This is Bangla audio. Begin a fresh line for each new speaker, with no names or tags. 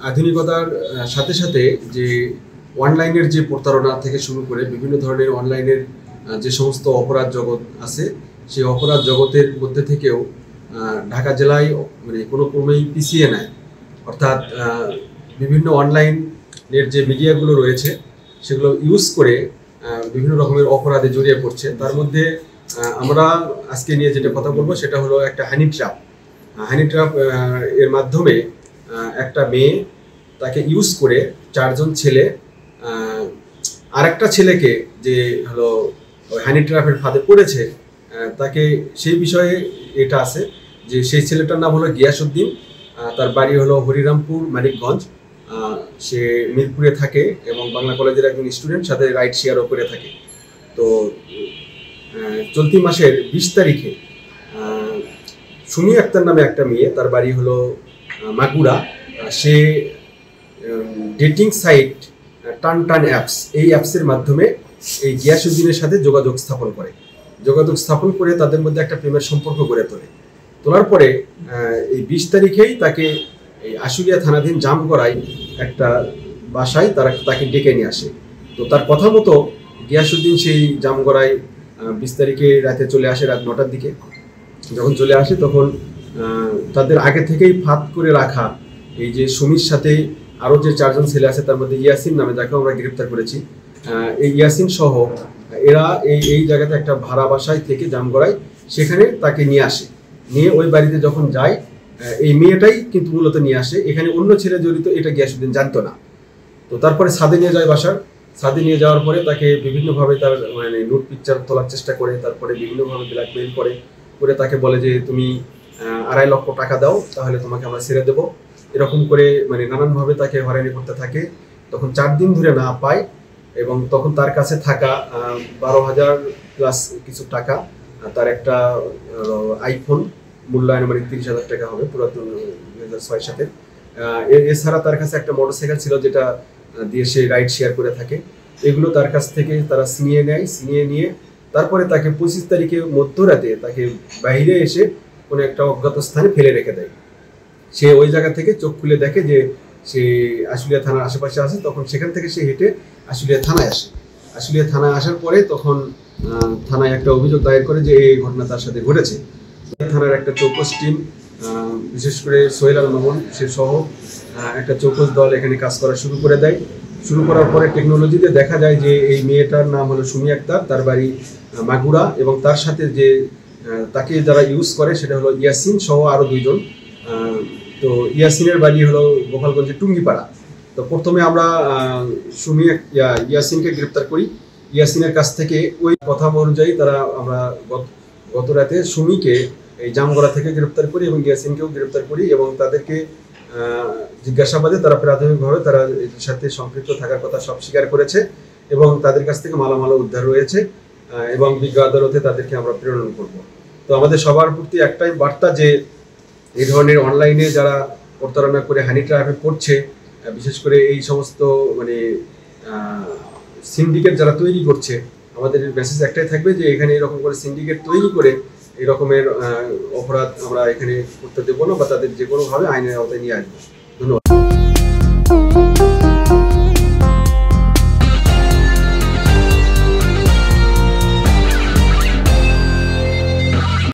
আধুনিকতার সাথে সাথে যে অনলাইনের যে প্রতারণা থেকে শুরু করে বিভিন্ন ধরনের অনলাইনের যে সমস্ত অপরাধ জগৎ আছে, সেই অপরাধ জগতের মধ্যে থেকেও ঢাকা জেলায় মানে কোনো ক্রমেই পিছিয়ে নেয়। অর্থাৎ বিভিন্ন অনলাইনের যে মিডিয়াগুলো রয়েছে সেগুলো ইউজ করে বিভিন্ন রকমের অপরাধে জড়িয়ে পড়ছে। তার মধ্যে আমরা আজকে নিয়ে যেটা কথা বলবো সেটা হলো একটা হানি ট্র্যাপ। হানি ট্র্যাপ এর মাধ্যমে একটা মেয়ে তাকে ইউজ করে চারজন ছেলে আরেকটা ছেলেকে যে হলো হানি ট্র্যাপের ফাঁদে পড়েছে তাকে সেই বিষয়ে এটা আছে যে সেই ছেলেটার নাম হলো গিয়াসউদ্দিন, তার বাড়ি হলো হরিরামপুর মানিকগঞ্জ, সে মিরপুরে থাকে এবং বাংলা কলেজের একজন স্টুডেন্ট, সাথে রাইড শেয়ারও করে থাকে। তো চলতি মাসের 20 তারিখে সুমি আক্তার নামে একটা মেয়ে, তার বাড়ি হলো মাগুরা, সে ডেটিং সাইট টান অ্যাপস, এই অ্যাপসের মাধ্যমে এই গিয়াসউদ্দিনের সাথে যোগাযোগ স্থাপন করে তাদের মধ্যে একটা প্রেমের সম্পর্ক গড়ে তোলার পরে এই 20 তারিখেই তাকে এই আশুলিয়া থানাধীন জামগড়ায় একটা বাসায় তাকে ডেকে নিয়ে আসে। তো তার কথা মতো গিয়াসউদ্দিন সেই জামগড়ায় 20 তারিখে রাতে চলে আসে, রাত 9টার দিকে। যখন চলে আসে তখন তাদের আগে থেকেই ফাঁদ করে রাখা এই যে সুমির সাথে আরও যে চারজন ছেলে আছে, তার মধ্যে ইয়াসিন নামে যাকে আমরা গ্রেপ্তার করেছি, এই ইয়াসিন সহ এরা এই জায়গাতে একটা ভাড়া বাসায় থেকে জামগড়ায় সেখানে তাকে নিয়ে আসে। নিয়ে ওই বাড়িতে যখন যায়, এই মেয়েটাই কিন্তু মূলত নিয়ে আসে, এখানে অন্য ছেলে জড়িত এটা গিয়াসউদ্দিন জানতো না। তো তারপরে ছাদে নিয়ে যায়, ছাদে নিয়ে যাওয়ার পরে তাকে বিভিন্নভাবে তার মানে নুড পিকচার তোলার চেষ্টা করে, তারপরে বিভিন্নভাবে ব্ল্যাকমেইল করে তাকে বলে যে তুমি 2.5 লক্ষ টাকা দাও, তাহলে তোমাকে আমরা ছেড়ে দেবো। এরকম করে মানে নানানভাবে তাকে হয়রানি করতে থাকে। তখন 4 দিন ধরে না পায় এবং তখন তার কাছে থাকা 12,000 প্লাস কিছু টাকা, তার একটা আইফোন মূল্যায়ন মানে 30,000 টাকা হবে পুরাতন 2006 সালে, এছাড়া তার কাছে একটা মোটরসাইকেল ছিল যেটা দিয়ে সে রাইড শেয়ার করে থাকে। এগুলো তার কাছ থেকে তারা ছিনিয়ে নিয়ে তারপরে তাকে 25 তারিখে মধ্যরাতে তাকে বাইরে এসে কোনো একটা অজ্ঞাত স্থানে ফেলে রেখে দেয়। সে ওই জায়গা থেকে চোখ খুলে দেখে যে সে আশুলিয়া থানার আশেপাশে আছে। তখন সেখান থেকে সে হেঁটে আশুলিয়া থানায় আসে। আশুলিয়া থানায় আসার পরে তখন থানায় একটা অভিযোগ দায়ের করে যে এই ঘটনা তার সাথে ঘটেছে। থানার একটা চৌকস টিম, বিশেষ করে সোহেল আল মামুন সে সহ একটা চৌকস দল এখানে কাজ করা শুরু করার পরে টেকনোলজিতে দেখা যায় যে এই মেয়েটার নাম হলো সুমি আক্তার, তার বাড়ি মাগুরা, এবং তার সাথে যে তাকে যারা ইউজ করে সেটা হলো ইয়াসিন সহ আরও 2 জন। তো ইয়াসিনের বাড়ি হলো গোপালগঞ্জের টুঙ্গিপাড়া। তো প্রথমে আমরা ইয়াসিনকে গ্রেপ্তার করি। ইয়াসিনের কাছ থেকে ওই কথা অনুযায়ী আমরা গত রাতে সুমিকে এই জামগড়া থেকে গ্রেপ্তার করি এবং ইয়াসিনকেও গ্রেপ্তার করি এবং তাদেরকে জিজ্ঞাসাবাদে তারা প্রাথমিকভাবে তারা এর সাথে সম্পৃক্ত থাকার কথা সব স্বীকার করেছে এবং তাদের কাছ থেকে মালামাল উদ্ধার হয়েছে এবং বিজ্ঞ আদালতে তাদেরকে আমরা প্রেরণ করব। তো আমাদের সবার প্রতি একটাই বার্তা যে এই ধরনের অনলাইনে যারা প্রতারণা করে হানি ট্র্যাপে পড়ছে, বিশেষ করে এই সমস্ত মানে সিন্ডিকেট যারা তৈরি করছে, আমাদের মেসেজ একটাই থাকবে যে এখানে এরকম করে সিন্ডিকেট তৈরি করে এই রকমের অপরাধ আমরা এখানে করতে দেবো না বা তাদের যে কোনোভাবে আইনের আওতায় নিয়ে আসবো। ধন্যবাদ।